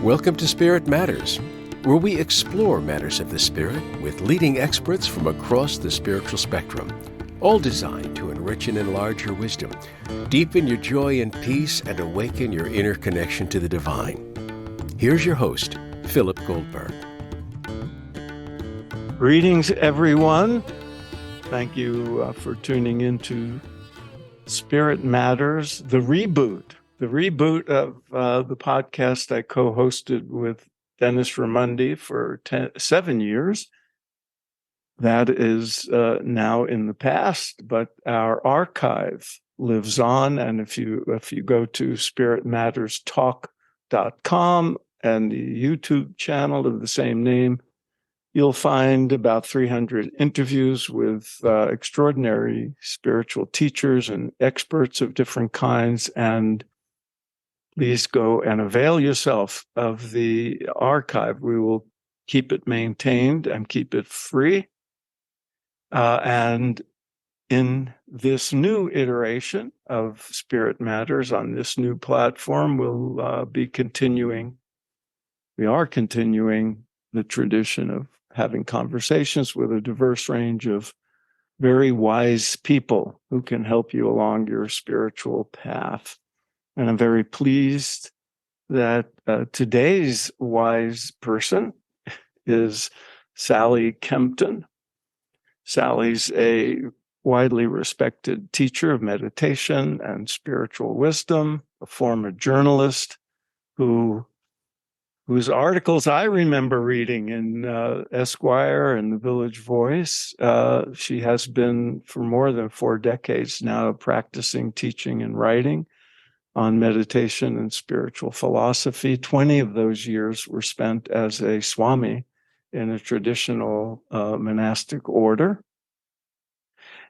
Welcome to Spirit Matters, where we explore matters of the spirit with leading experts from across the spiritual spectrum, all designed to enrich and enlarge your wisdom, deepen your joy and peace, and awaken your inner connection to the divine. Here's your host, Philip Goldberg. Greetings, everyone. Thank you for tuning into Spirit Matters, the reboot of the podcast I co-hosted with Dennis Ramundi for 7 years. That is now in the past, but our archive lives on. And if you go to spiritmatterstalk.com and the YouTube channel of the same name, you'll find about 300 interviews with extraordinary spiritual teachers and experts of different kinds. And please go and avail yourself of the archive. We will keep it maintained and keep it free. And in this new iteration of Spirit Matters on this new platform, we are continuing the tradition of having conversations with a diverse range of very wise people who can help you along your spiritual path. And I'm very pleased that today's wise person is Sally Kempton. Sally's a widely respected teacher of meditation and spiritual wisdom, a former journalist whose articles I remember reading in Esquire and the Village Voice. She has been for more than 4 decades now practicing teaching and writing on meditation and spiritual philosophy. 20 of those years were spent as a Swami in a traditional monastic order.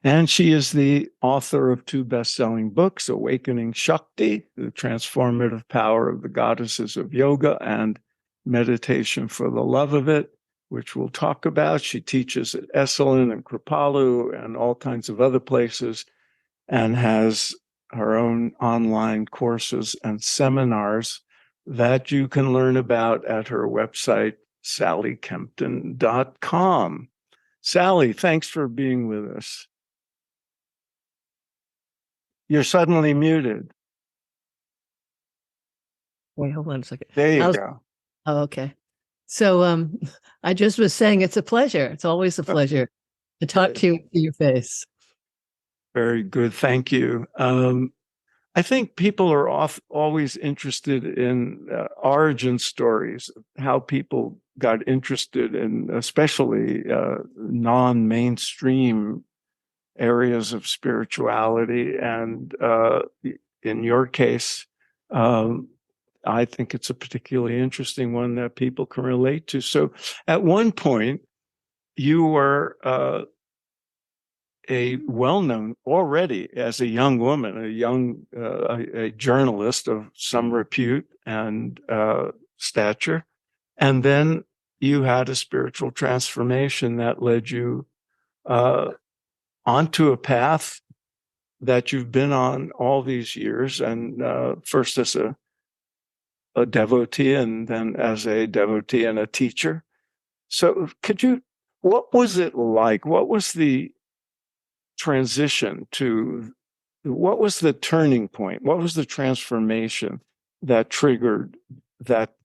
And she is the author of 2 best-selling books, Awakening Shakti, The Transformative Power of the Goddesses of Yoga, and Meditation for the Love of It, which we'll talk about. She teaches at Esalen and Kripalu and all kinds of other places, and has her own online courses and seminars that you can learn about at her website, sallykempton.com. Sally, thanks for being with us. You're suddenly muted. Wait, hold on a second. There you go. Oh, okay. So I just was saying it's a pleasure. It's always a pleasure to talk to you to your face. Very good. Thank you. I think people are always interested in origin stories, how people got interested in especially non-mainstream areas of spirituality. And in your case, I think it's a particularly interesting one that people can relate to. So at one point, you were a well-known already as a young woman, a journalist of some repute and stature. And then you had a spiritual transformation that led you onto a path that you've been on all these years. And first as a devotee, and then as a devotee and a teacher. So what was it like? What was the transition what was the turning point? What was the transformation that triggered that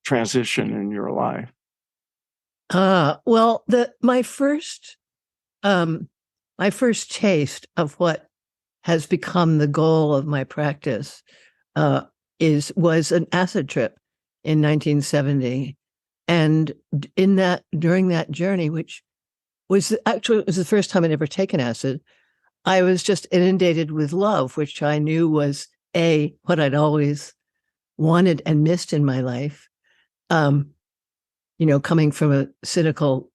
transition in your life? Well, my first taste of what has become the goal of my practice was an acid trip in 1970, and during that journey, which was the first time I'd ever taken acid, I was just inundated with love, which I knew was what I'd always wanted and missed in my life. Coming from a cynical,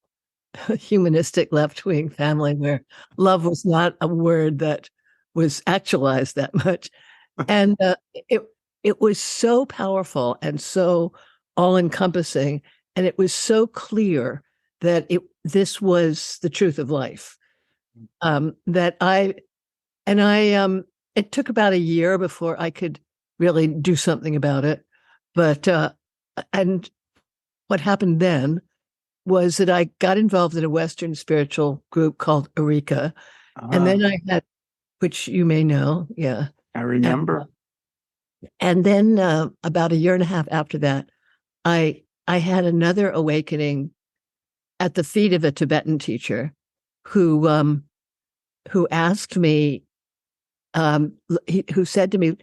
humanistic left-wing family where love was not a word that was actualized that much, and it was so powerful and so all-encompassing, and it was so clear that this was the truth of life. It took about a year before I could really do something about it. But and what happened then was that I got involved in a Western spiritual group called Eureka. And then I had, which you may know, yeah. I remember. And then about a year and a half after that, I had another awakening at the feet of a Tibetan teacher who asked me, who said to me,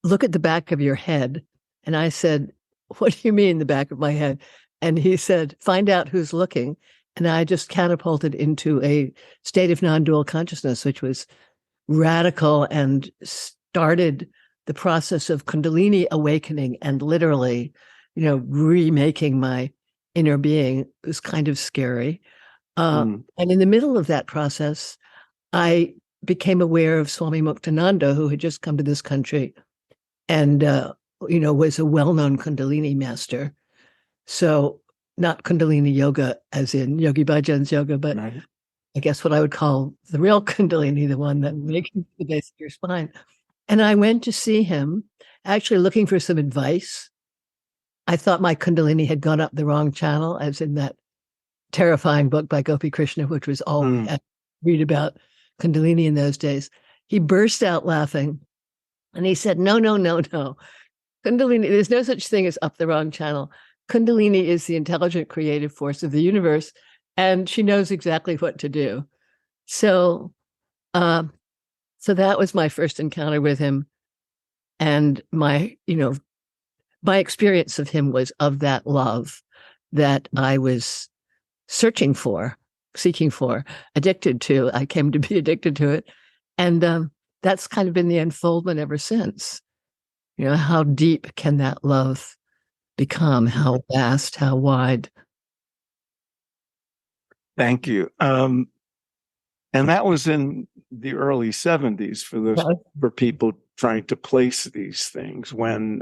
"Look at the back of your head." And I said, "What do you mean the back of my head?" And he said, "Find out who's looking." And I just catapulted into a state of non-dual consciousness, which was radical and started the process of Kundalini awakening and literally, remaking my inner being. It was kind of scary. And in the middle of that process, I became aware of Swami Muktananda, who had just come to this country and, was a well-known Kundalini master. So not Kundalini yoga as in Yogi Bhajan's yoga, but Right. I guess what I would call the real Kundalini, the one that makes the base of your spine. And I went to see him, actually looking for some advice. I thought my Kundalini had gone up the wrong channel, as in that terrifying book by Gopi Krishna, which was all we had to read about Kundalini in those days. He burst out laughing and he said, "No, no, no, no. Kundalini, there's no such thing as up the wrong channel. Kundalini is the intelligent creative force of the universe, and she knows exactly what to do." So, so that was my first encounter with him. And my experience of him was of that love that I was seeking for, addicted to. I came to be addicted to it. And that's kind of been the unfoldment ever since. How deep can that love become? How vast, how wide? Thank you. And that was in the early 70s for people trying to place these things, when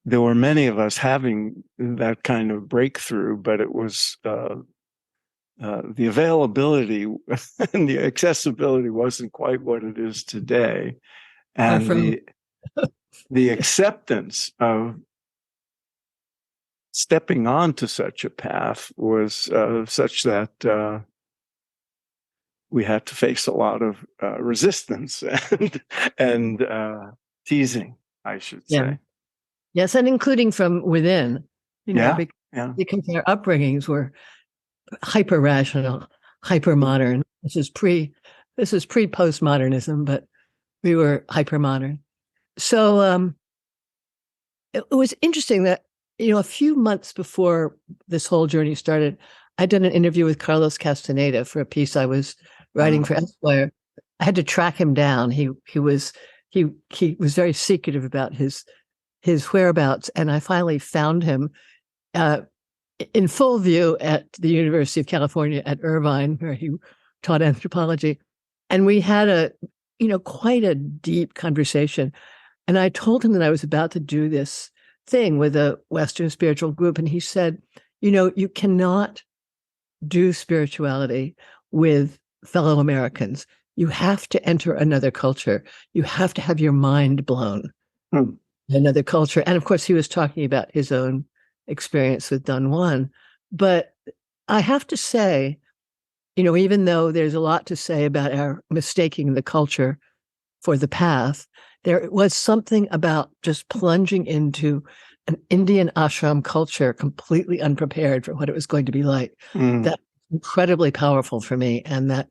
there were many of us having that kind of breakthrough, but it was the availability and the accessibility wasn't quite what it is today. And the acceptance of stepping onto such a path was such that we had to face a lot of resistance and teasing, I should say. Yes, and including from within, because our upbringings were hyper rational, hyper modern. This is pre postmodernism, but we were hyper modern. So it was interesting that a few months before this whole journey started, I'd done an interview with Carlos Castaneda for a piece I was writing for Esquire. I had to track him down. He was very secretive about his whereabouts, and I finally found him in full view at the University of California at Irvine, where he taught anthropology. And we had quite a deep conversation. And I told him that I was about to do this thing with a Western spiritual group. And he said, you cannot do spirituality with fellow Americans. You have to enter another culture. You have to have your mind blown. Another culture. And of course, he was talking about his own experience with Don Juan. But I have to say, even though there's a lot to say about our mistaking the culture for the path, there was something about just plunging into an Indian ashram culture completely unprepared for what it was going to be like. That was incredibly powerful for me. And that,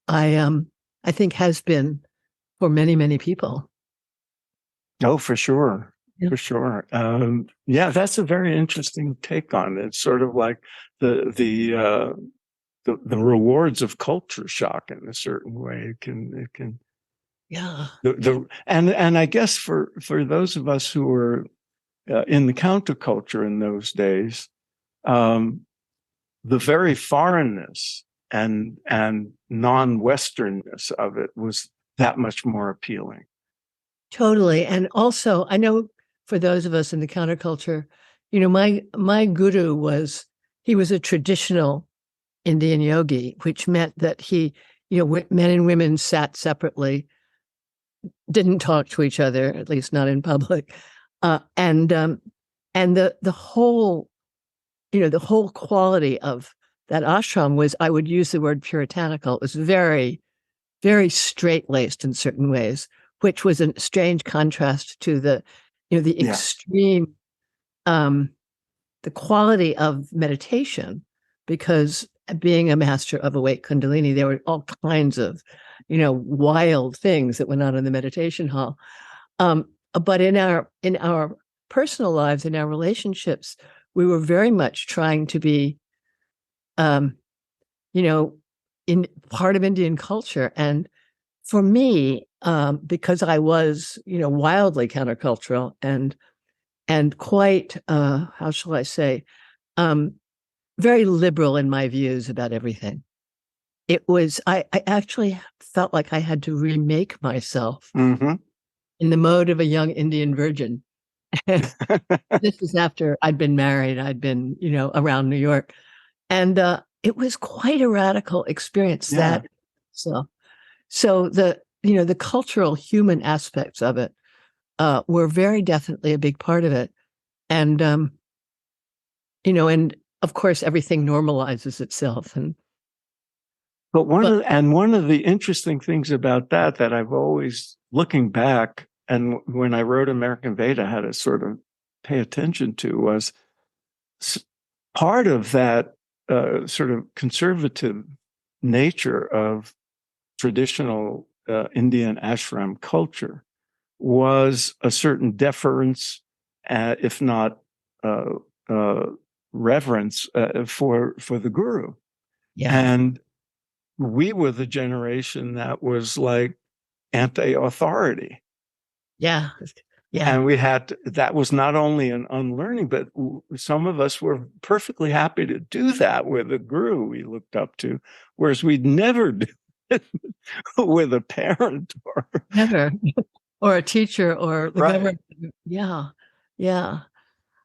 I think has been for many, many people. Oh, for sure. Yeah. For sure. That's a very interesting take on it. It's sort of like the rewards of culture shock in a certain way. It can. Yeah. And I guess for those of us who were in the counterculture in those days, the very foreignness and non-Westernness of it was that much more appealing. Totally. And also, I know for those of us in the counterculture, my guru was a traditional Indian yogi, which meant that men and women sat separately. didn't talk to each other, at least not in public. And the whole, the whole quality of that ashram was, I would use the word puritanical. It was very, very straight-laced in certain ways, which was a strange contrast to the, the extreme, the quality of meditation, because being a master of awake Kundalini, there were all kinds of, wild things that went on in the meditation hall. But in our personal lives, in our relationships, we were very much trying to be, in part of Indian culture. And for me, because I was, wildly countercultural and quite, how shall I say, very liberal in my views about everything. It was, I actually felt like I had to remake myself in the mode of a young Indian virgin. This is after I'd been married. I'd been, around New York. And it was quite a radical experience. Yeah. So the cultural human aspects of it were very definitely a big part of it. And, and of course, everything normalizes itself. But one of the interesting things about that I've always, looking back, and when I wrote American Veda, had to sort of pay attention to, was part of that sort of conservative nature of traditional Indian ashram culture was a certain deference, if not reverence, for the guru. Yeah. And we were the generation that was like anti-authority. Yeah. Yeah. And we had that was not only an unlearning, but some of us were perfectly happy to do that with a guru we looked up to, whereas we'd never do it with a parent never, or a teacher or the government. Yeah. Yeah.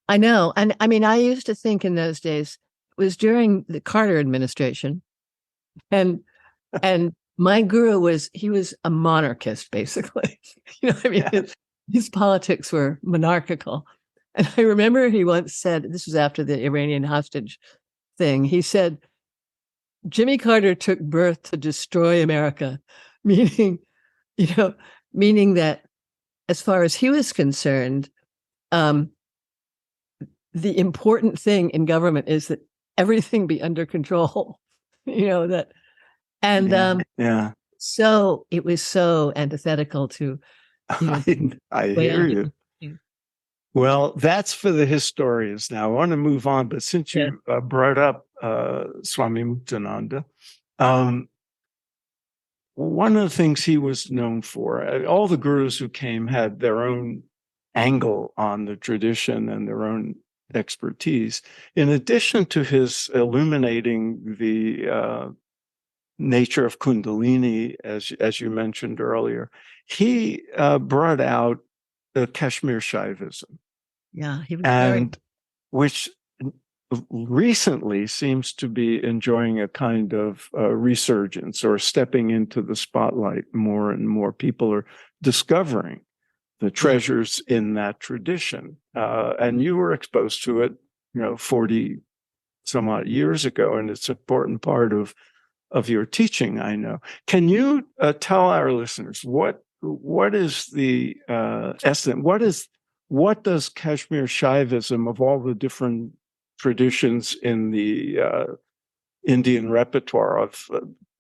I know. And I mean, I used to think in those days, it was during the Carter administration, and my guru was a monarchist, basically. His politics were monarchical. And I remember he once said, this was after the Iranian hostage thing, he said, Jimmy Carter took birth to destroy America, meaning that as far as he was concerned, the important thing in government is that everything be under control, that. And so it was so antithetical to, I hear you. Well, that's for the historians now. I want to move on, but since you brought up Swami Muktananda, one of the things he was known for, all the gurus who came had their own angle on the tradition and their own expertise. In addition to his illuminating the nature of Kundalini, as you mentioned earlier, he brought out Kashmir Shaivism. Yeah, he was which recently seems to be enjoying a kind of resurgence or stepping into the spotlight more and more. People are discovering the treasures in that tradition. And you were exposed to it, 40 some odd years ago, and it's an important part of your teaching, I know. Can you tell our listeners what is the essence? What does Kashmir Shaivism, of all the different traditions in the Indian repertoire of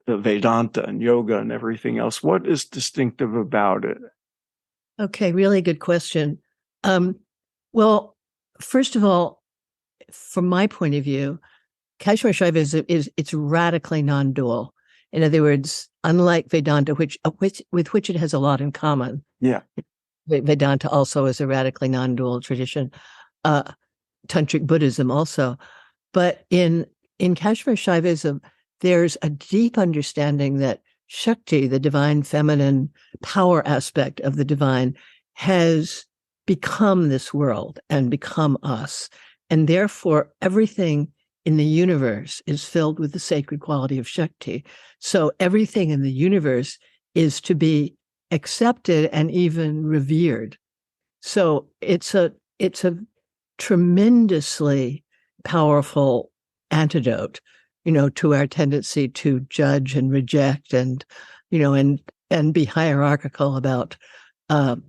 Vedanta and yoga and everything else, what is distinctive about it? Okay, really good question. Well, first of all, from my point of view, Kashmir Shaivism it's radically non-dual. In other words, unlike Vedanta, with which it has a lot in common. Yeah. Vedanta also is a radically non-dual tradition. Tantric Buddhism also. But in Kashmir Shaivism, there's a deep understanding that Shakti, the divine feminine power aspect of the divine, has become this world and become us. And therefore, everything in the universe is filled with the sacred quality of Shakti. So everything in the universe is to be accepted and even revered. So it's a tremendously powerful antidote, to our tendency to judge and reject and, and be hierarchical about, you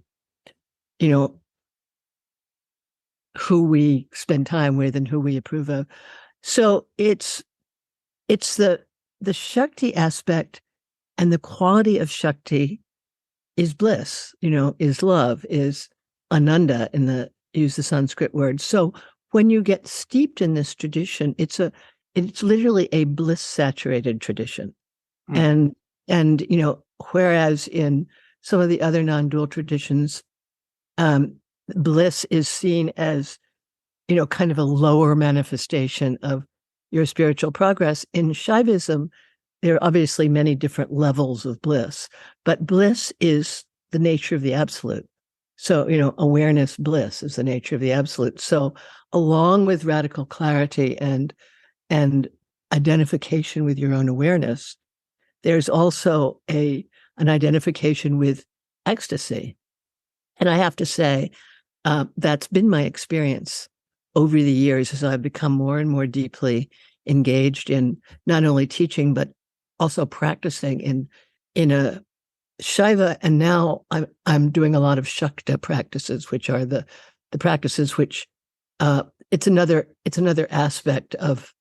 know, who we spend time with and who we approve of. So it's the Shakti aspect, and the quality of Shakti is bliss, is love, is ananda use the Sanskrit word. So when you get steeped in this tradition, it's literally a bliss saturated tradition. And whereas in some of the other non-dual traditions, bliss is seen as, kind of a lower manifestation of your spiritual progress. In Shaivism, there are obviously many different levels of bliss, but bliss is the nature of the absolute. So, awareness bliss is the nature of the absolute. So along with radical clarity and identification with your own awareness, there's also an identification with ecstasy. And I have to say, that's been my experience over the years as I've become more and more deeply engaged in not only teaching, but also practicing in a Shaiva. And now I'm doing a lot of Shakta practices, which are the practices which it's another aspect of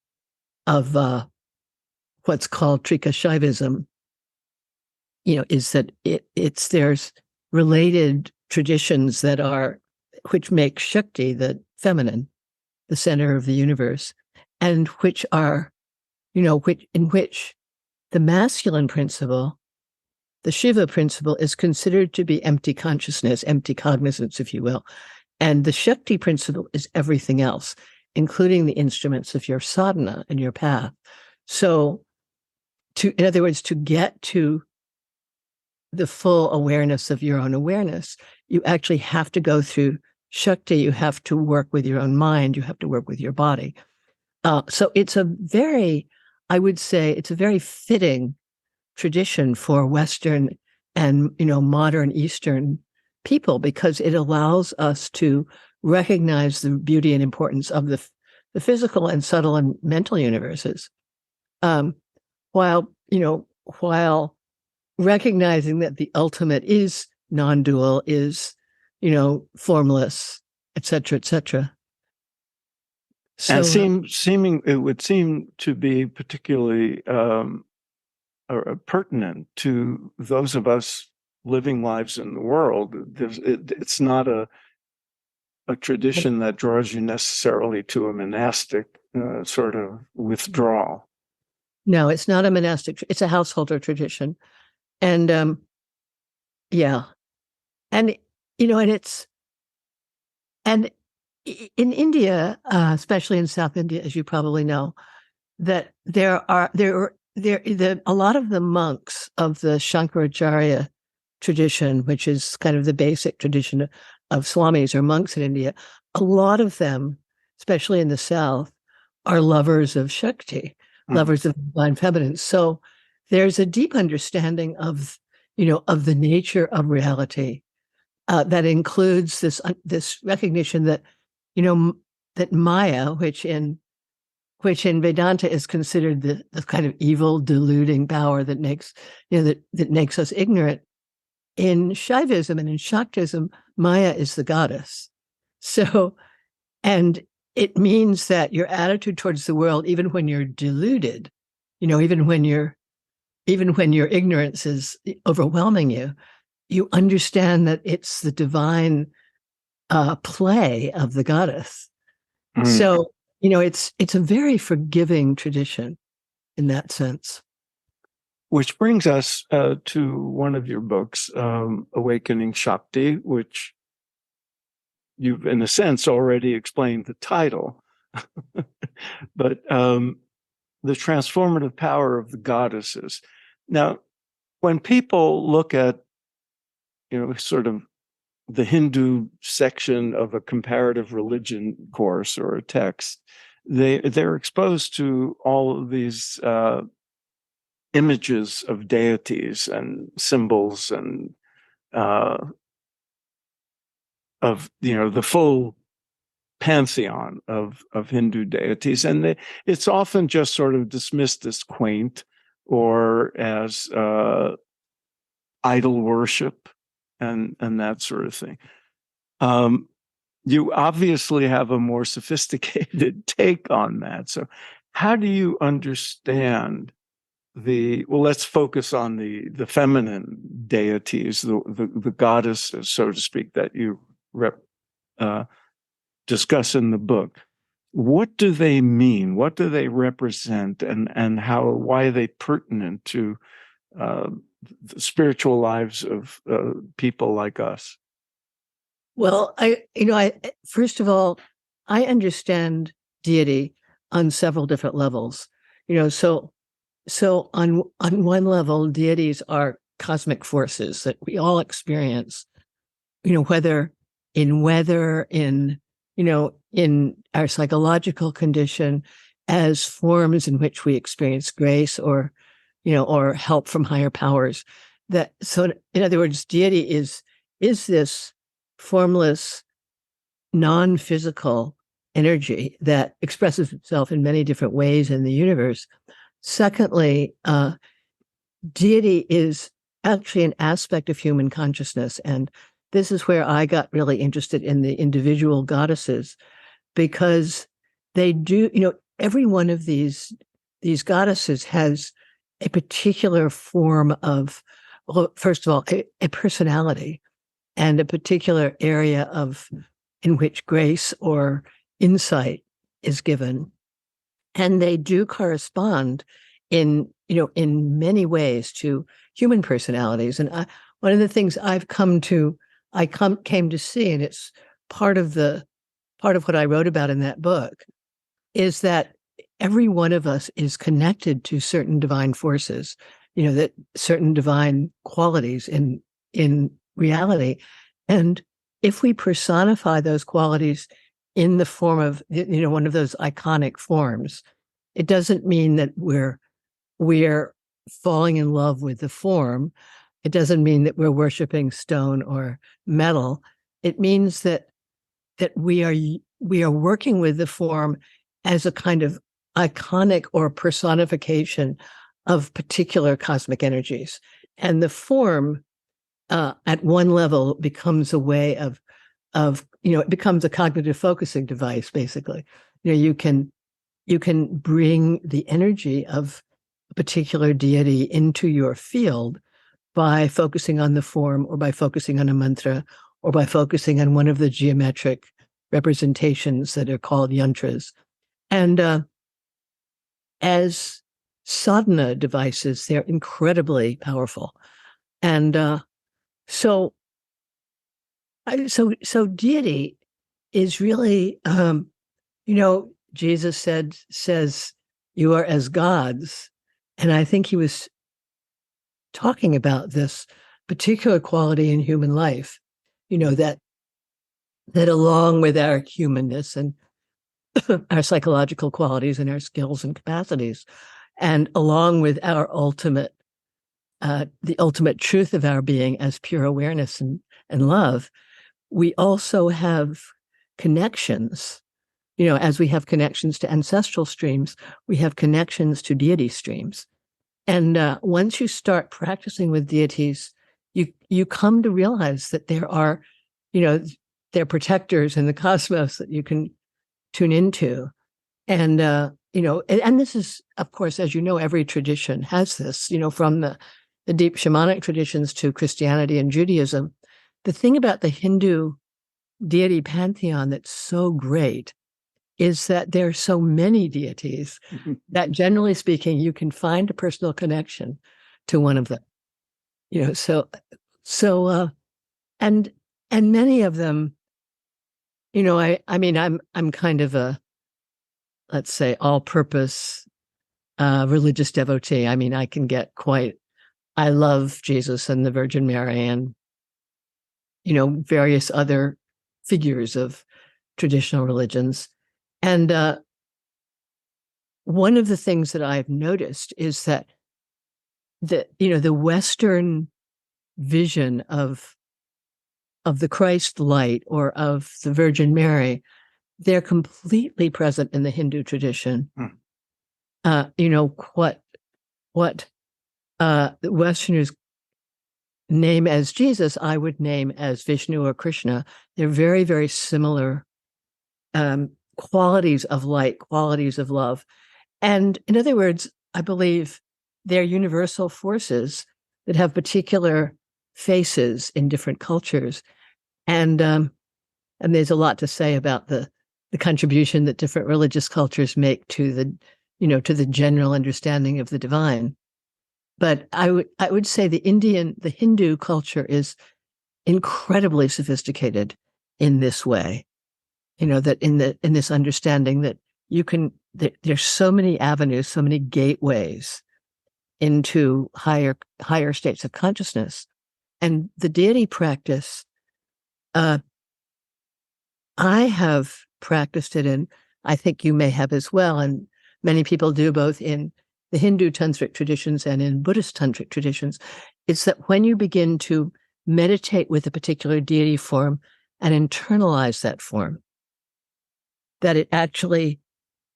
what's called Trika Shaivism. Is that there's related traditions which make Shakti the feminine, the center of the universe, and which are, in which the masculine principle, the Shiva principle, is considered to be empty consciousness, empty cognizance, if you will. And the Shakti principle is everything else, including the instruments of your sadhana and your path. So, in other words, to get to the full awareness of your own awareness, you actually have to go through Shakti. You have to work with your own mind. You have to work with your body. So I would say it's a very fitting tradition for Western and, modern Eastern people, because it allows us to recognize the beauty and importance of the physical and subtle and mental universes, while recognizing that the ultimate is non-dual, is, formless, etc., etc. So, and it would seem to be particularly pertinent to those of us living lives in the world. It's not a tradition that draws you necessarily to a monastic sort of withdrawal. No, it's not a monastic. It's a householder tradition, and yeah, and and in India, especially in South India, as you probably know, that a lot of the monks of the Shankaracharya tradition, which is kind of the basic tradition of swamis or monks in India, a lot of them, especially in the South, are lovers of Shakti, lovers of divine feminine. So there's a deep understanding of the nature of reality that includes this recognition that that Maya, which in Vedanta is considered the kind of evil, deluding power that makes that makes us ignorant. In Shaivism and in Shaktism, Maya is the goddess. So, and it means that your attitude towards the world, even when you're deluded, even when your ignorance is overwhelming you, you understand that it's the divine play of the goddess. So, it's a very forgiving tradition in that sense. Which brings us to one of your books, Awakening Shakti, which you've, in a sense, already explained the title. But the transformative power of the goddesses. Now, when people look at, sort of the Hindu section of a comparative religion course or a text, they're exposed to all of these images of deities and symbols and the full pantheon of Hindu deities, and it's often just sort of dismissed as quaint or as idol worship and that sort of thing. You obviously have a more sophisticated take on that. So how do you understand let's focus on the feminine deities, the goddesses, so to speak, that you discuss in the book. What do they mean? What do they represent? And why are they pertinent to the spiritual lives of people like us? Well, first of all, I understand deity on several different levels. So on one level, deities are cosmic forces that we all experience. Whether in our psychological condition, as forms in which we experience grace or help from higher powers. So in other words, deity is this formless, non-physical energy that expresses itself in many different ways in the universe. Secondly, deity is actually an aspect of human consciousness. And this is where I got really interested in the individual goddesses, because they do, every one of these goddesses has a particular form of, well, first of all, a personality and a particular area in which grace or insight is given. And they do correspond in many ways to human personalities. And one of the things I came to see, and it's part of what I wrote about in that book, is that every one of us is connected to certain divine forces, that certain divine qualities in reality. And if we personify those qualities in the form of, one of those iconic forms, it doesn't mean that we're falling in love with the form. It doesn't mean that we're worshiping stone or metal. It means that we are working with the form as a kind of iconic or personification of particular cosmic energies. And the form, at one level, becomes a way of it becomes a cognitive focusing device, basically. You can bring the energy of a particular deity into your field by focusing on the form, or by focusing on a mantra, or by focusing on one of the geometric representations that are called yantras. And as sadhana devices, they're incredibly powerful. And so deity is really, Jesus says, you are as gods. And I think he was talking about this particular quality in human life, that along with our humanness and our psychological qualities and our skills and capacities, and along with our the ultimate truth of our being as pure awareness and love, we also have connections. As we have connections to ancestral streams, we have connections to deity streams. And once you start practicing with deities, you come to realize that there are, they're protectors in the cosmos that you can tune into. And, and this is, of course, as you know, every tradition has this, from the deep shamanic traditions to Christianity and Judaism. The thing about the Hindu deity pantheon that's so great is that there are so many deities that, generally speaking, you can find a personal connection to one of them. And many of them, I'm kind of a, let's say, all-purpose religious devotee. I can get I love Jesus and the Virgin Mary and, various other figures of traditional religions. And one of the things that I've noticed is that the Western vision of the Christ light or of the Virgin Mary, they're completely present in the Hindu tradition. What the Westerners name as Jesus, I would name as Vishnu or Krishna. They're very, very similar qualities of light, qualities of love. And in other words, I believe they're universal forces that have particular faces in different cultures. And there's a lot to say about the contribution that different religious cultures make to the general understanding of the divine. But I would say the Hindu culture is incredibly sophisticated in this way. That in this understanding that there's so many avenues, so many gateways into higher states of consciousness. And the deity practice, I have practiced it, and I think you may have as well, and many people do, both in the Hindu tantric traditions and in Buddhist tantric traditions. It's that when you begin to meditate with a particular deity form and internalize that form, that it actually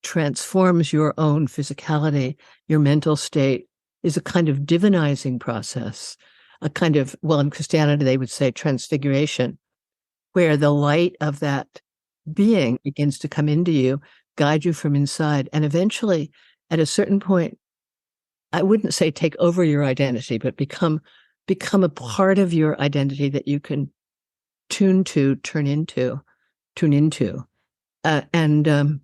transforms your own physicality, your mental state, is a kind of divinizing process, a kind of, well, in Christianity, they would say transfiguration, where the light of that being begins to come into you, guide you from inside, and eventually, at a certain point, I wouldn't say take over your identity, but become a part of your identity that you can tune into. And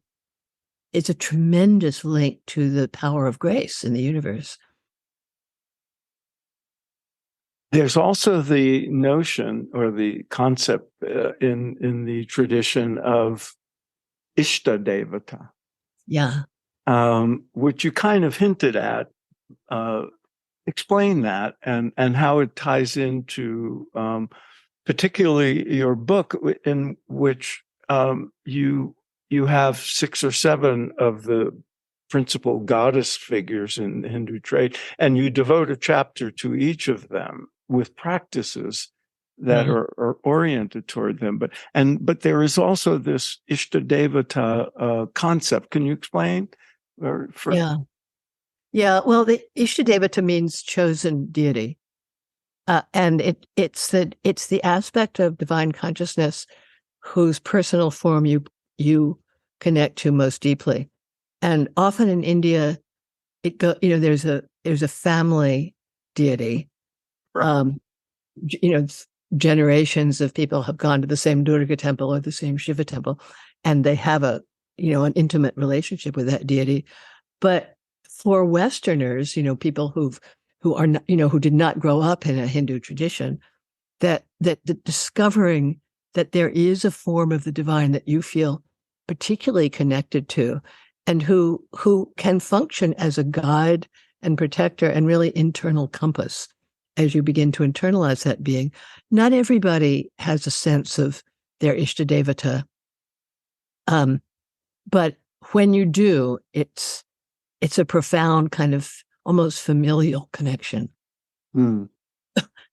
it's a tremendous link to the power of grace in the universe. There's also the notion or the concept in the tradition of Ishtadevata. Yeah. Which you kind of hinted at. Explain that and how it ties into particularly your book, in which you have 6 or 7 of the principal goddess figures in the Hindu trade, and you devote a chapter to each of them with practices that are oriented toward them. But there is also this Ishtadevata concept. Can you explain? Yeah. Well, the Ishtadevata means chosen deity, and it's the aspect of divine consciousness whose personal form you connect to most deeply. And often in India, there's a family deity. Right. Generations of people have gone to the same Durga temple or the same Shiva temple, and they have an intimate relationship with that deity. But for Westerners, people who did not grow up in a Hindu tradition, that discovering that there is a form of the divine that you feel particularly connected to, and who can function as a guide and protector and really internal compass as you begin to internalize that being. Not everybody has a sense of their Ishtadevata, but when you do, it's a profound kind of almost familial connection. And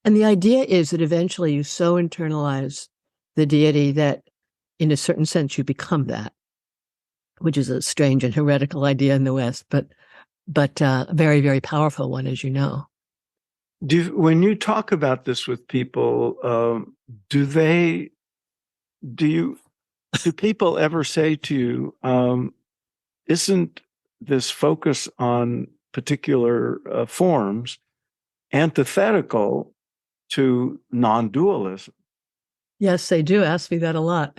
the idea is that eventually you so internalize the deity that in a certain sense you become that, which is a strange and heretical idea in the West, but a very, very powerful one, as you know. When you talk about this with people, do people ever say to you, isn't this focus on particular forms antithetical to non-dualism? Yes, they do ask me that a lot.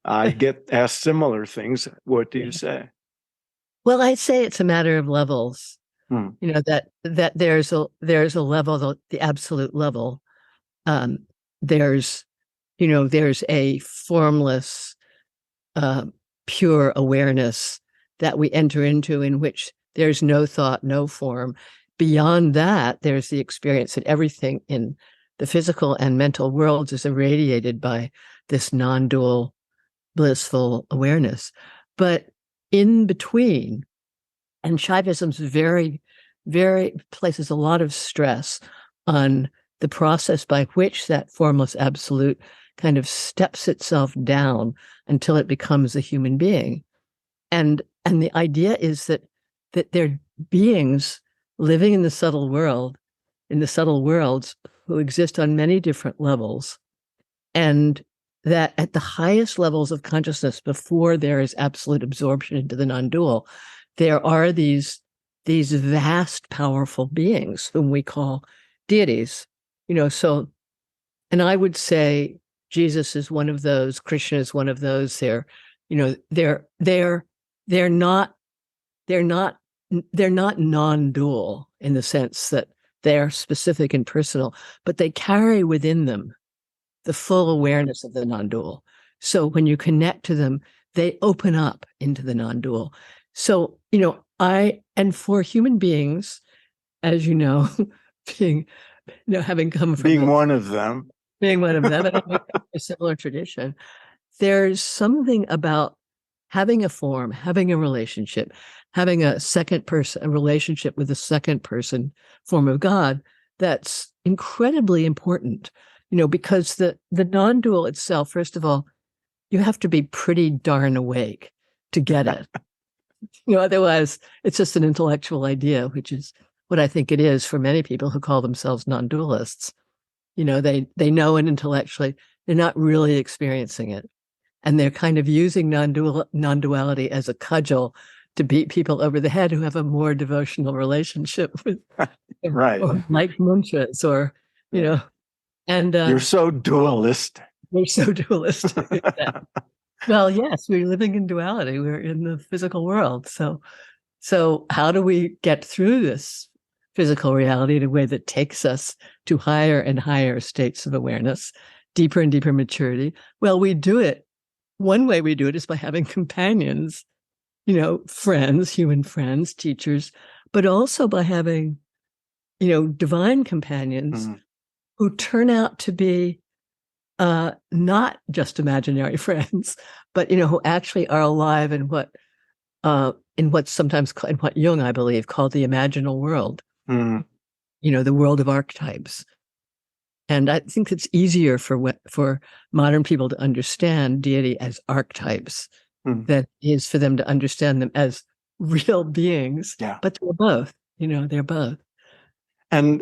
I get asked similar things. What do you say? Well, I'd say it's a matter of levels. That there's a level, the absolute level. There's a formless, pure awareness that we enter into, in which there's no thought, no form. Beyond that, there's the experience that everything in the physical and mental worlds is irradiated by this non-dual, blissful awareness. But in between, and Shaivism's very, very places a lot of stress on the process by which that formless absolute kind of steps itself down until it becomes a human being. And the idea is that they're beings living in the subtle world, in the subtle worlds, who exist on many different levels. And that at the highest levels of consciousness, before there is absolute absorption into the non-dual, there are these vast, powerful beings whom we call deities. So, and I would say Jesus is one of those, Krishna is one of those. They're not non-dual in the sense that they're specific and personal, but they carry within them the full awareness of the non-dual. So when you connect to them, they open up into the non-dual. So, and for human beings, as you know, having come from being one of them, and having a similar tradition, there's something about having a form, having a relationship, having a relationship with a second person form of God that's incredibly important, because the non-dual itself, first of all, you have to be pretty darn awake to get it. Otherwise it's just an intellectual idea, which is what I think it is for many people who call themselves non-dualists. They know it intellectually, they're not really experiencing it. And they're kind of using non-duality as a cudgel to beat people over the head who have a more devotional relationship with, right? Or like mantras, or and you're so dualistic. We're so dualistic. Well, yes, we're living in duality. We're in the physical world. So how do we get through this physical reality in a way that takes us to higher and higher states of awareness, deeper and deeper maturity? Well, we do it. One way we do it is by having companions, friends, human friends, teachers, but also by having, divine companions who turn out to be not just imaginary friends, but, who actually are alive in what Jung, I believe, called the imaginal world, the world of archetypes. And I think it's easier for modern people to understand deity as archetypes than it is for them to understand them as real beings. Yeah. But they're both, they're both. And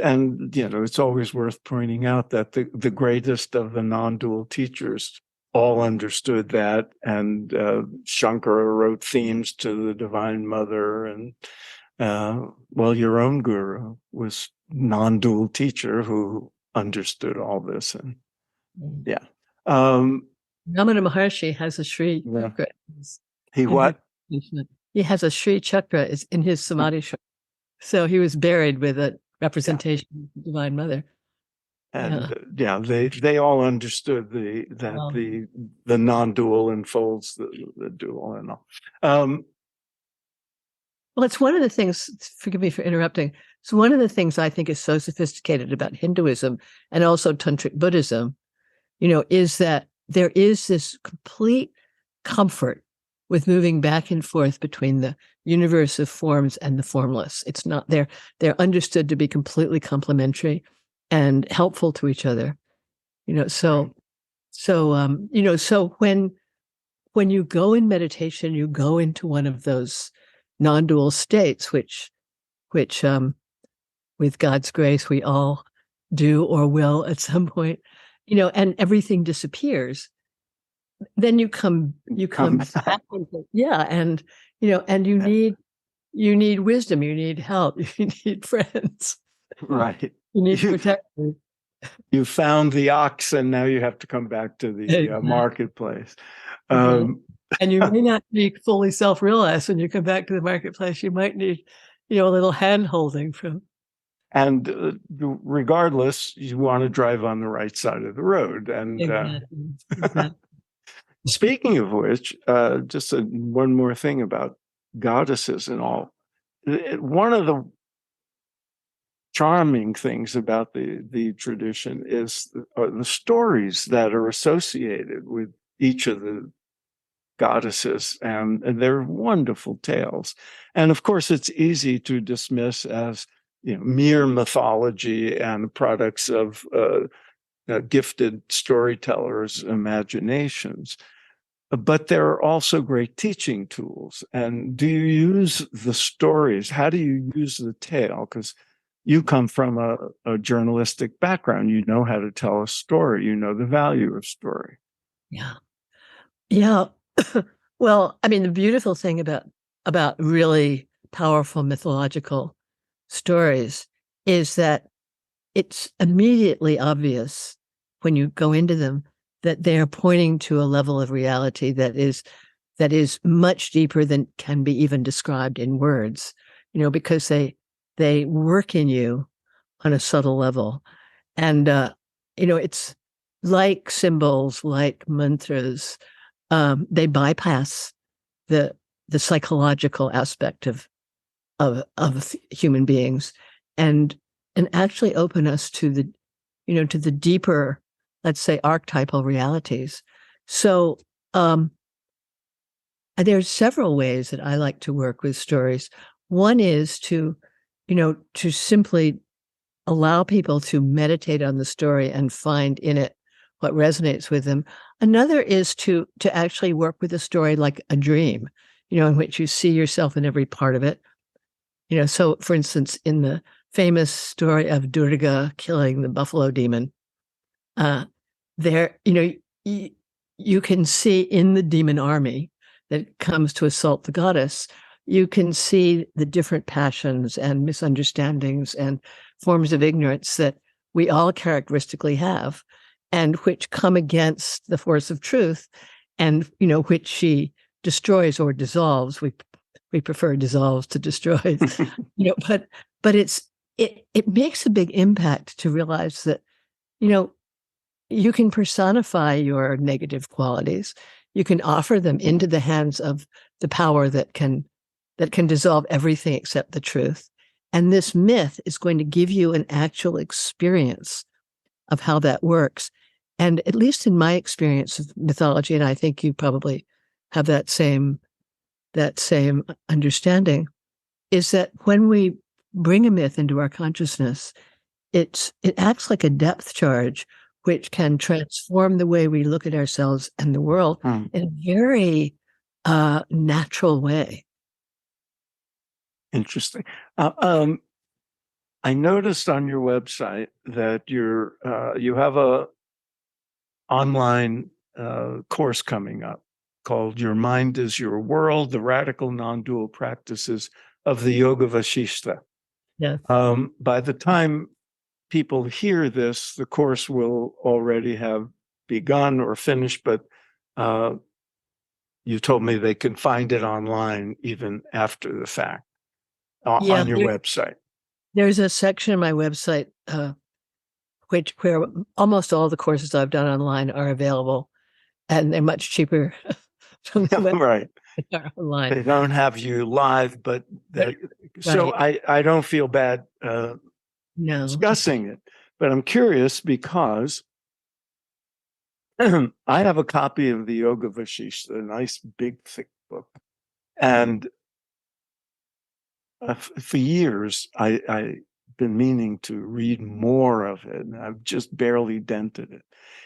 it's always worth pointing out that the greatest of the non-dual teachers all understood that. And Shankara wrote themes to the Divine Mother. And your own guru was non-dual teacher who understood all this. And Ramana Maharshi has a Sri Chakra. He what? He has a Sri Chakra in his Samadhi Chakra. So he was buried with a representation of the Divine Mother. And they all understood the non-dual enfolds the dual and all. Well, it's one of the things, forgive me for interrupting, it's one of the things I think is so sophisticated about Hinduism and also Tantric Buddhism, is that there is this complete comfort with moving back and forth between the universe of forms and the formless. It's not they're understood to be completely complementary and helpful to each other. So when you go in meditation, you go into one of those non-dual states, which with God's grace, we all do or will at some point, and everything disappears. Then you come back. And you need wisdom, you need help, you need friends. Right. You need protection. You found the ox, and now you have to come back to the marketplace. And you may not be fully self-realized when you come back to the marketplace. You might need, a little hand-holding from. And regardless, you want to drive on the right side of the road. And Exactly. Speaking of which, just one more thing about goddesses and all. One of the charming things about the tradition is the stories that are associated with each of the goddesses, and they're wonderful tales. And of course, it's easy to dismiss as, mere mythology and products of gifted storytellers' imaginations. But there are also great teaching tools. And do you use the stories? How do you use the tale? Because you come from a journalistic background. You know how to tell a story. You know the value of story. Yeah. Yeah. Well, I mean, the beautiful thing about really powerful mythological stories is that it's immediately obvious when you go into them that they are pointing to a level of reality that is much deeper than can be even described in words, because they work in you on a subtle level. And it's like symbols, like mantras. They bypass the psychological aspect of human beings and actually open us to the deeper, let's say, archetypal realities. So there's several ways that I like to work with stories. One is to simply allow people to meditate on the story and find in it what resonates with them. Another is to actually work with a story like a dream, in which you see yourself in every part of it. So for instance, in the famous story of Durga killing the buffalo demon, there, you can see in the demon army that comes to assault the goddess, you can see the different passions and misunderstandings and forms of ignorance that we all characteristically have, and which come against the force of truth, and which she destroys or dissolves. We prefer dissolves to destroys, but it makes a big impact to realize that you can personify your negative qualities. You can offer them into the hands of the power that can dissolve everything except the truth. And this myth is going to give you an actual experience of how that works. And at least in my experience of mythology, and I think you probably have that same understanding, is that when we bring a myth into our consciousness, it acts like a depth charge, which can transform the way we look at ourselves and the world in a very natural way. Interesting. I noticed on your website that you have a online course coming up called "Your Mind is Your World: The Radical Non-Dual Practices of the Yoga Vasishta." Yes. By the time people hear this, the course will already have begun or finished, but you told me they can find it online even after the fact on your website. There's a section on my website where almost all the courses I've done online are available, and they're much cheaper from the web. Right. Online. They don't have you live, but so I don't feel bad discussing it, but I'm curious because I have a copy of the Yoga Vasishta, a nice big thick book, and for years I've been meaning to read more of it, and I've just barely dented it.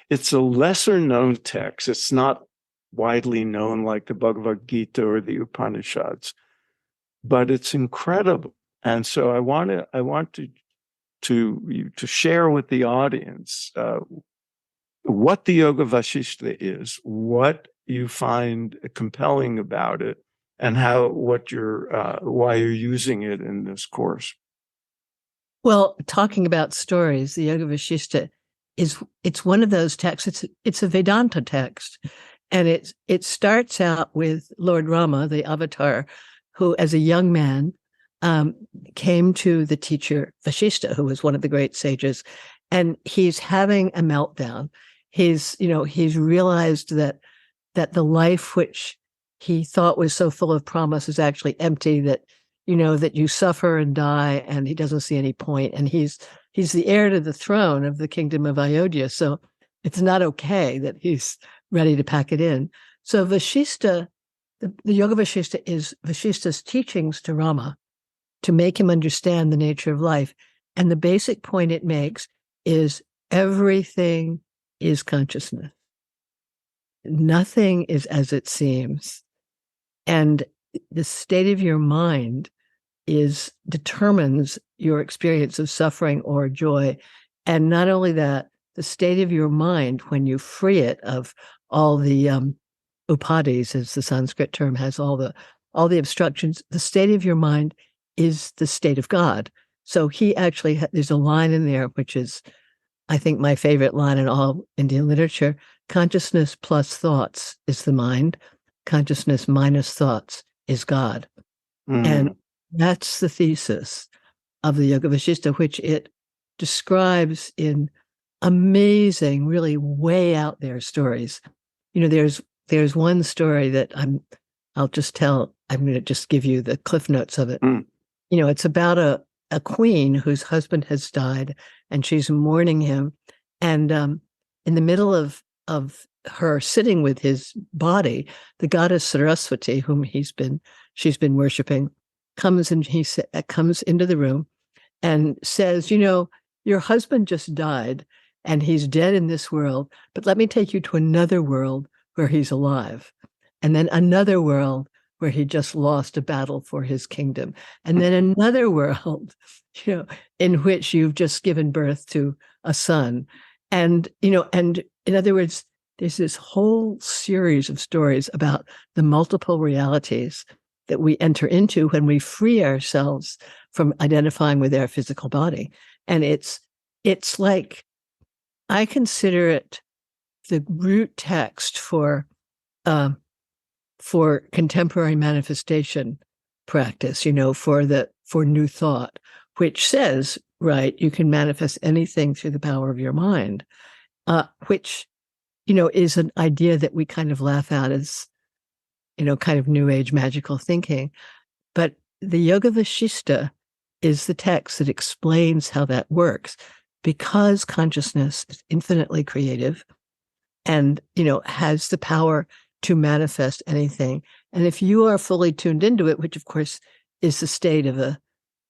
It's a lesser known text. It's not widely known like the Bhagavad Gita or the Upanishads, but it's incredible. And so I want to share with the audience what the Yoga Vasishta is, what you find compelling about it, and why you're using it in this course. Well, talking about stories, the Yoga Vasishta it's one of those texts. It's a Vedanta text, and it starts out with Lord Rama, the avatar, who, as a young man, came to the teacher Vasishta, who was one of the great sages, and he's having a meltdown. He's realized that the life which he thought was so full of promise is actually empty, that you suffer and die, and he doesn't see any point. And he's the heir to the throne of the kingdom of Ayodhya, so it's not okay that he's ready to pack it in. So Vasishta, the Yoga Vasishta is Vasishta's teachings to Rama. to make him understand the nature of life. And the basic point it makes is everything is consciousness. Nothing is as it seems. And the state of your mind determines your experience of suffering or joy. And not only that, the state of your mind, when you free it of all the upadis, as the Sanskrit term has, all the obstructions, the state of your mind is the state of God. So he actually, there's a line in there, which is, I think, my favorite line in all Indian literature. Consciousness plus thoughts is the mind. Consciousness minus thoughts is God. And that's the thesis of the Yoga Vasishtha, which it describes in amazing, really way out there stories. You know, there's one story that I'll just tell. I'm going to just give you the cliff notes of it. You know, it's about a queen whose husband has died, and she's mourning him. And in the middle of her sitting with his body, the goddess Saraswati, whom she's been worshiping, comes into the room and says, you know, your husband just died and he's dead in this world, but let me take you to another world where he's alive. And then another world where he just lost a battle for his kingdom. And then another world, you know, in which you've just given birth to a son. And, you know, and in other words, there's this whole series of stories about the multiple realities that we enter into when we free ourselves from identifying with our physical body. And it's like, I consider it the root text for contemporary manifestation practice, you know, for new thought, which says, right, you can manifest anything through the power of your mind, which, you know, is an idea that we kind of laugh at as, you know, kind of new age magical thinking. But the Yoga Vasishtha is the text that explains how that works, because consciousness is infinitely creative and, you know, has the power to manifest anything. And if you are fully tuned into it, which of course is the state of a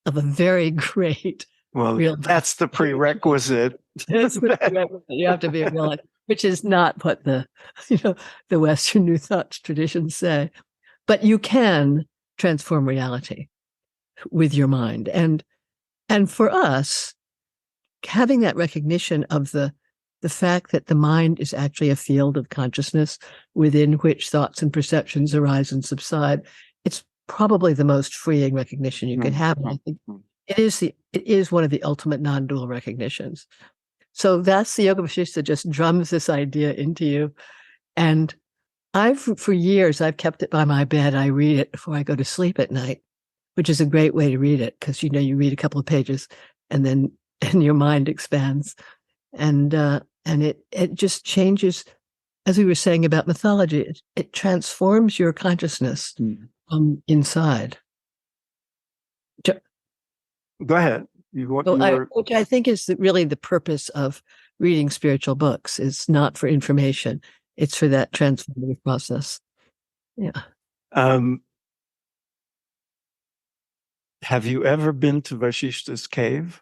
very great, that's the prerequisite. That's the prerequisite. You have to be a real, which is not what the Western New Thought traditions say. But you can transform reality with your mind. And for us, having that recognition of the fact that the mind is actually a field of consciousness within which thoughts and perceptions arise and subside, it's probably the most freeing recognition you can have. And I think it is one of the ultimate non-dual recognitions. So that's the Yoga Vasishtha, just drums this idea into you. And for years, I've kept it by my bed. I read it before I go to sleep at night, which is a great way to read it, because, you know, you read a couple of pages and your mind expands. And it just changes, as we were saying about mythology, it transforms your consciousness inside. Go ahead. Which I think is really the purpose of reading spiritual books. Is not for information; it's for that transformative process. Yeah. Have you ever been to Vasishtha's cave?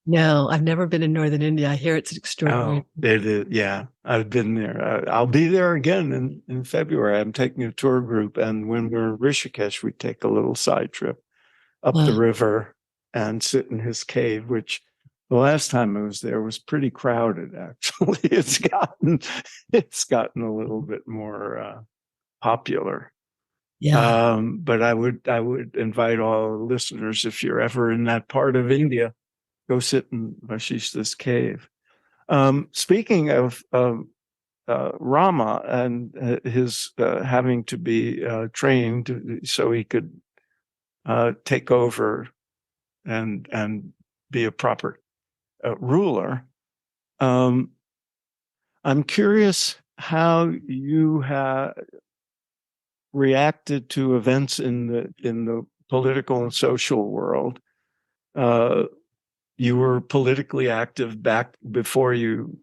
No, I've never been in Northern India. I hear it's extraordinary. Oh, it is. Yeah, I've been there. I'll be there again in February. I'm taking a tour group, and when we're in Rishikesh, we take a little side trip up the river and sit in his cave, which the last time I was there was pretty crowded. Actually, it's gotten a little bit more popular. Yeah. But I would invite all listeners, if you're ever in that part of India, go sit in Vasishtha's cave. Speaking of Rama and his having to be trained so he could take over and be a proper ruler, I'm curious how you have reacted to events in the political and social world. You were politically active back before you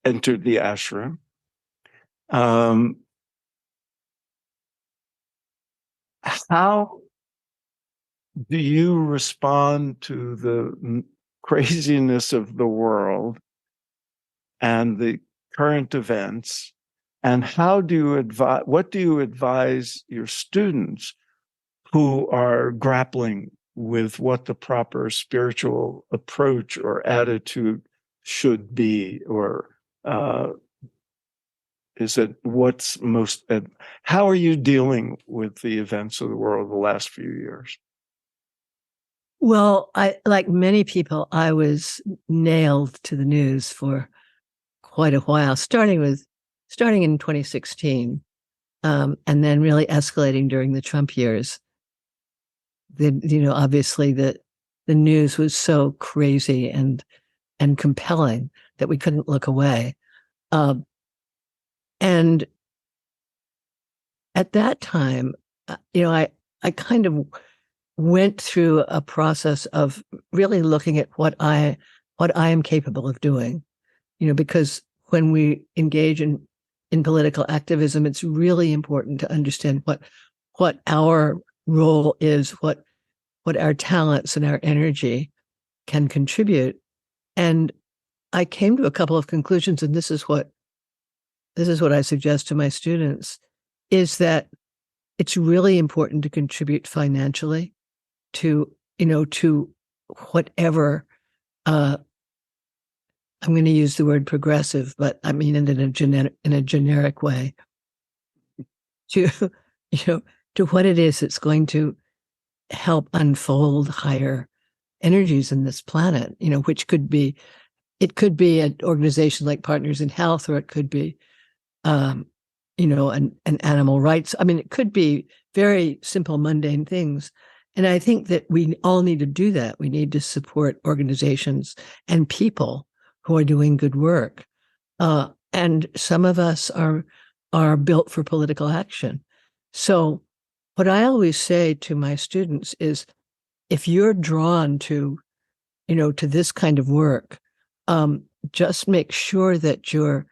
entered the ashram. How do you respond to the craziness of the world and the current events? And how do you what do you advise your students who are grappling with what the proper spiritual approach or attitude should be? Or is it what's most, how are you dealing with the events of the world the last few years? Well, like many people, I was nailed to the news for quite a while, starting in 2016, and then really escalating during the Trump years. Obviously the news was so crazy and compelling that we couldn't look away. And at that time, I kind of went through a process of really looking at what I am capable of doing, because when we engage in political activism, it's really important to understand what our role is, what our talents and our energy can contribute. And I came to a couple of conclusions, and this is what I suggest to my students, is that it's really important to contribute financially to whatever, I'm going to use the word progressive, but I mean it in a generic way, to to what it is that's going to help unfold higher energies in this planet, which could be, it could be an organization like Partners in Health, or it could be an animal rights. I mean, it could be very simple, mundane things. And I think that we all need to do that. We need to support organizations and people who are doing good work. And some of us are built for political action. So what I always say to my students is, if you're drawn to this kind of work, just make sure that you're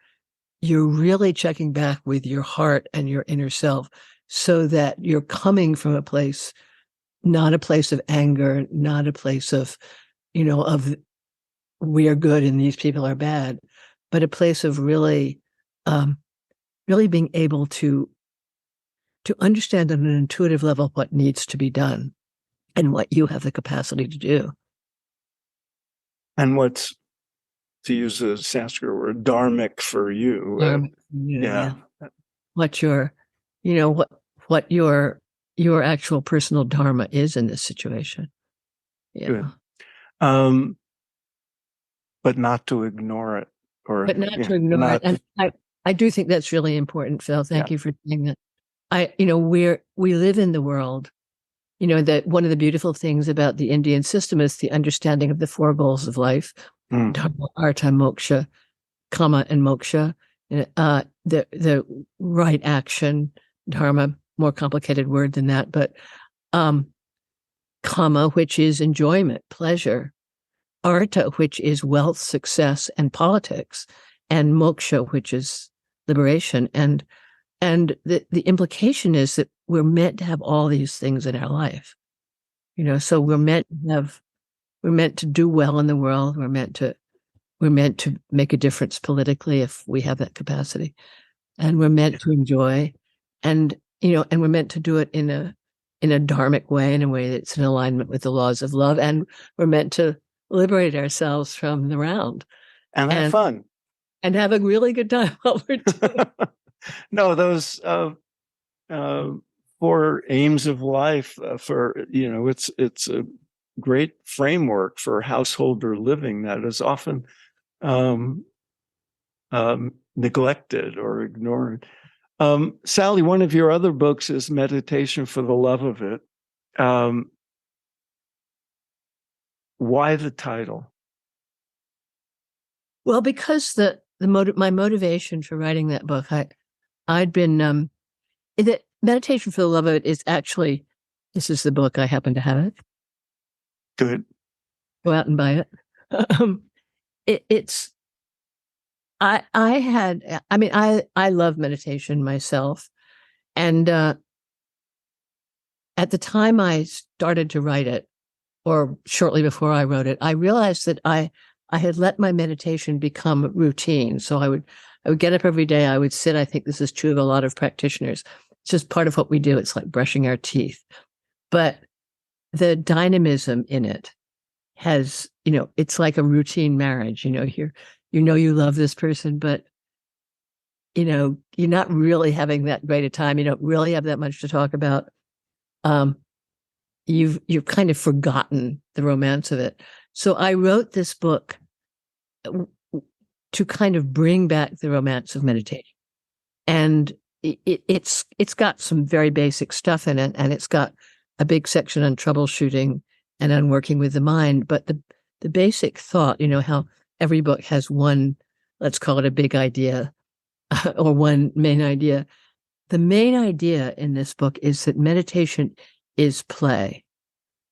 really checking back with your heart and your inner self, so that you're coming from a place, not a place of anger, not a place of, of we are good and these people are bad, but a place of really, really being able to understand on an intuitive level what needs to be done and what you have the capacity to do. And what's, to use a Sanskrit word, dharmic for you. Yeah. What your, what your actual personal dharma is in this situation. Yeah. Good. But not to ignore it, But not to ignore it. And I do think that's really important, Phil. Thank you for saying that. We live in the world, that one of the beautiful things about the Indian system is the understanding of the four goals of life, dharma, artha, moksha, kama, and moksha. The right action, dharma, more complicated word than that, but kama, which is enjoyment, pleasure, artha, which is wealth, success, and politics, and moksha, which is liberation. And the implication is that we're meant to have all these things in our life. So we're meant to do well in the world. We're meant to make a difference politically if we have that capacity. And we're meant to enjoy, and we're meant to do it in a dharmic way, in a way that's in alignment with the laws of love. And we're meant to liberate ourselves from the round. And have fun. And have a really good time while we're doing it. No, those four aims of life, it's a great framework for householder living that is often neglected or ignored. Sally, one of your other books is Meditation for the Love of It. Why the title? Well, because my motivation for writing that book, I'd been the Meditation for the Love of It is actually, this is the book. I happen to have it. Good. Go out and buy it. I love meditation myself, and at the time I started to write it, or shortly before I wrote it, I realized that I had let my meditation become routine. So I would get up every day. I would sit. I think this is true of a lot of practitioners. It's just part of what we do. It's like brushing our teeth. But the dynamism in it has, it's like a routine marriage. You love this person, but you're not really having that great a time. You don't really have that much to talk about. You've kind of forgotten the romance of it. So I wrote this book to kind of bring back the romance of meditation. And it's got some very basic stuff in it, and it's got a big section on troubleshooting and on working with the mind. But the basic thought, how every book has one, let's call it a big idea, or one main idea. The main idea in this book is that meditation is play.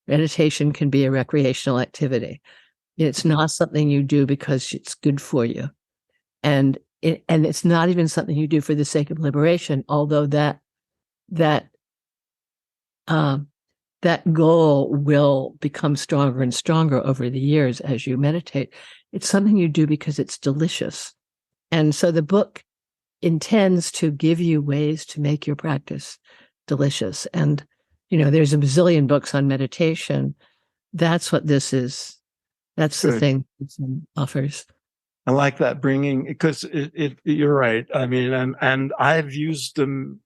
Meditation can be a recreational activity. It's not something you do because it's good for you. And it's not even something you do for the sake of liberation, although that goal will become stronger and stronger over the years as you meditate. It's something you do because it's delicious. And so the book intends to give you ways to make your practice delicious. And, there's a bazillion books on meditation. That's what this is. That's Good. the thing it offers. I like that bringing, because you're right. I mean, and I've used the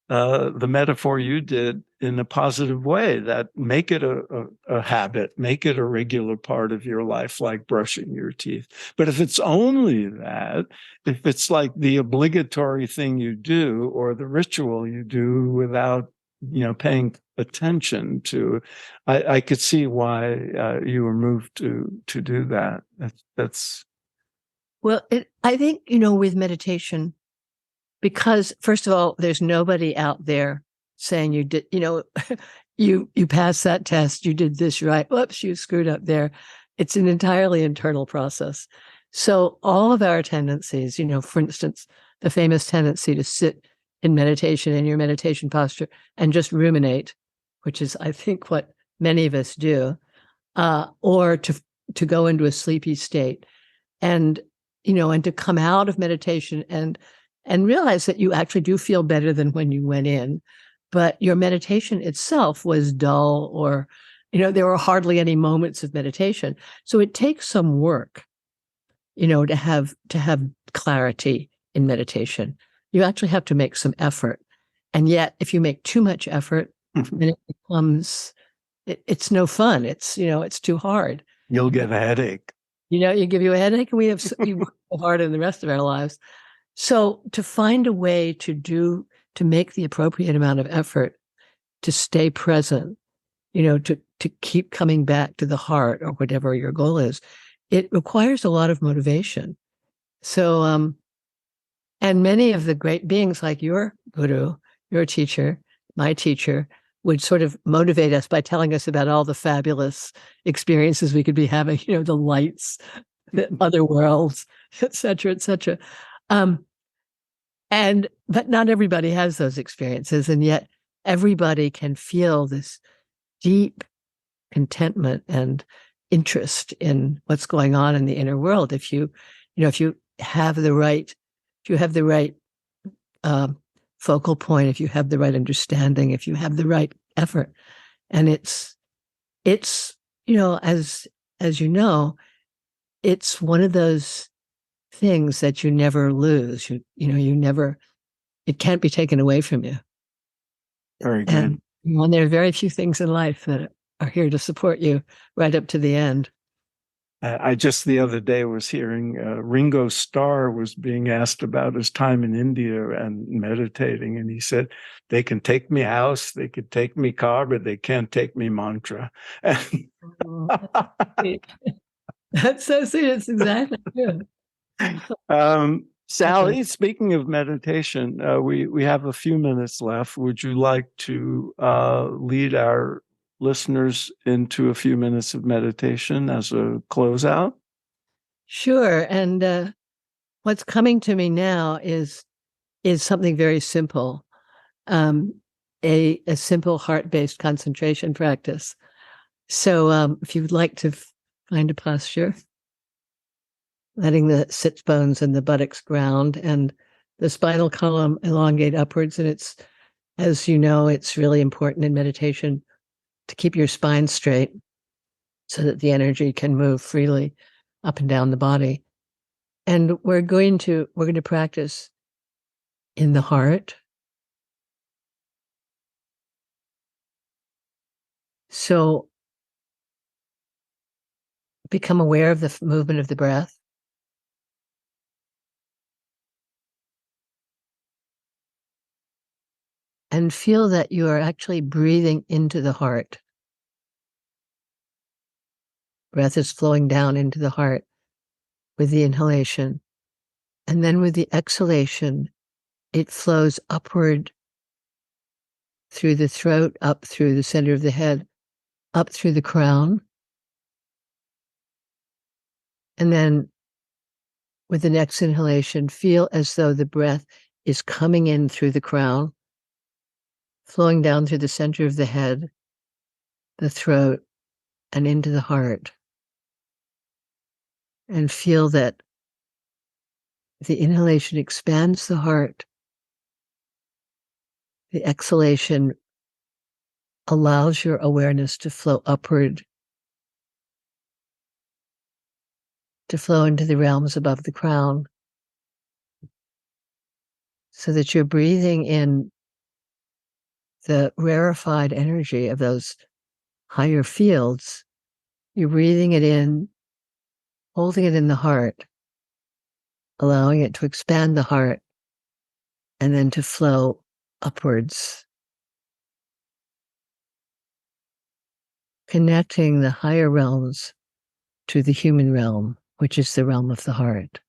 metaphor you did in a positive way, that make it a habit, make it a regular part of your life, like brushing your teeth. But if it's only that, if it's like the obligatory thing you do or the ritual you do without, paying attention to, I could see why you were moved to do that. That's Well, I think, with meditation, because first of all, there's nobody out there saying you did, you passed that test, you did this right. Whoops, you screwed up there. It's an entirely internal process. So all of our tendencies, for instance, the famous tendency to sit in meditation in your meditation posture and just ruminate, which is, I think, what many of us do, or to go into a sleepy state, and to come out of meditation and realize that you actually do feel better than when you went in, but your meditation itself was dull, or there were hardly any moments of meditation. So it takes some work, to have clarity in meditation. You actually have to make some effort. And yet, if you make too much effort, then it becomes, it's no fun. It's, it's too hard. You'll get a headache. You give you a headache, and we work so hard in the rest of our lives. So to find a way to make the appropriate amount of effort to stay present, to keep coming back to the heart or whatever your goal is, it requires a lot of motivation. So, and many of the great beings like your guru, your teacher, my teacher, would sort of motivate us by telling us about all the fabulous experiences we could be having, the lights, the other worlds, et cetera, et cetera. But not everybody has those experiences. And yet everybody can feel this deep contentment and interest in what's going on in the inner world. If you have the right, focal point, if you have the right understanding, if you have the right effort. And it's as it's one of those things that you never lose. It can't be taken away from you. Very good. And there are very few things in life that are here to support you right up to the end. I just the other day was hearing Ringo Starr was being asked about his time in India and meditating, and he said, "They can take me house, they could take me car, but they can't take me mantra." That's so sweet. It's exactly true. Sally, speaking of meditation, we have a few minutes left. Would you like to lead our listeners into a few minutes of meditation as a closeout? Sure. And what's coming to me now is something very simple. a simple heart-based concentration practice. So if you would like to find a posture, letting the sit bones and the buttocks ground and the spinal column elongate upwards. And it's, as you know, it's really important in meditation to keep your spine straight so that the energy can move freely up and down the body. And we're going to practice in the heart. So become aware of the movement of the breath. And feel that you are actually breathing into the heart. Breath is flowing down into the heart with the inhalation. And then with the exhalation, it flows upward through the throat, up through the center of the head, up through the crown. And then with the next inhalation, feel as though the breath is coming in through the crown, flowing down through the center of the head, the throat, and into the heart. And feel that the inhalation expands the heart. The exhalation allows your awareness to flow upward, to flow into the realms above the crown, so that you're breathing in the rarefied energy of those higher fields. You're breathing it in, holding it in the heart, allowing it to expand the heart, and then to flow upwards, connecting the higher realms to the human realm, which is the realm of the heart.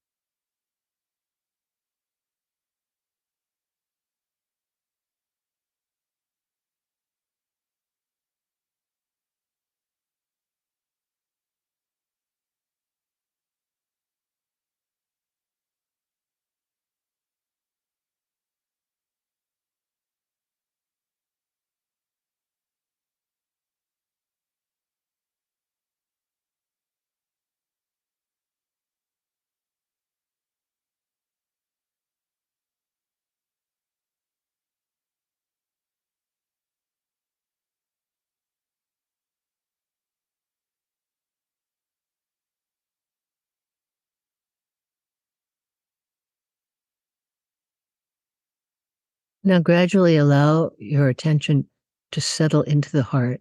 Now gradually allow your attention to settle into the heart,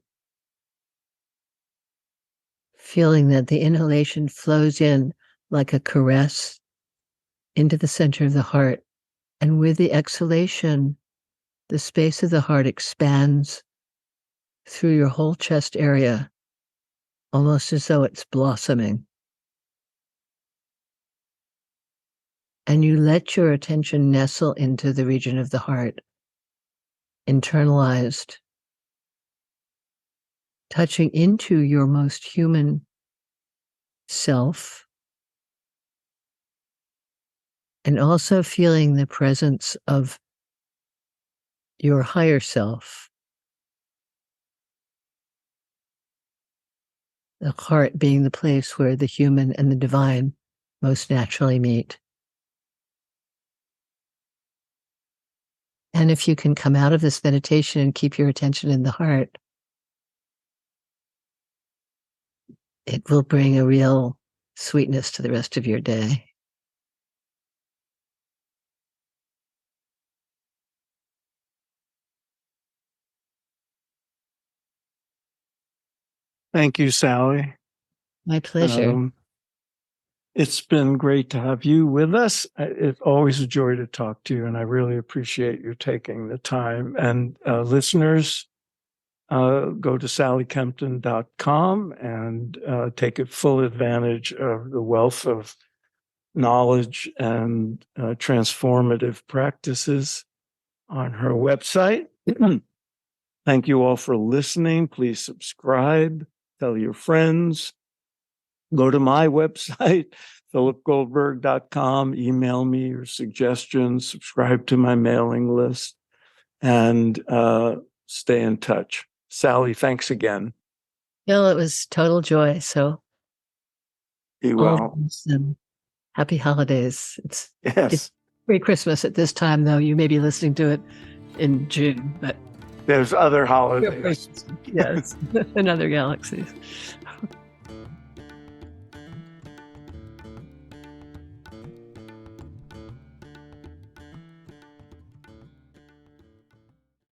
feeling that the inhalation flows in like a caress into the center of the heart. And with the exhalation, the space of the heart expands through your whole chest area, almost as though it's blossoming. And you let your attention nestle into the region of the heart, internalized, touching into your most human self, and also feeling the presence of your higher self, the heart being the place where the human and the divine most naturally meet. And if you can come out of this meditation and keep your attention in the heart, it will bring a real sweetness to the rest of your day. Thank you, Sally. My pleasure. It's been great to have you with us. It's always a joy to talk to you, and I really appreciate you taking the time. And listeners, go to sallykempton.com and take full advantage of the wealth of knowledge and transformative practices on her website. Thank you all for listening. Please subscribe, tell your friends. Go to my website, philipgoldberg.com, email me your suggestions, subscribe to my mailing list. and stay in touch. Sally, thanks again. Bill, it was total joy. So Be all well. the best and happy holidays. It's Yes. pre-Christmas at this time, though. You may be listening to it in June, but There's other holidays. yes, in other galaxies.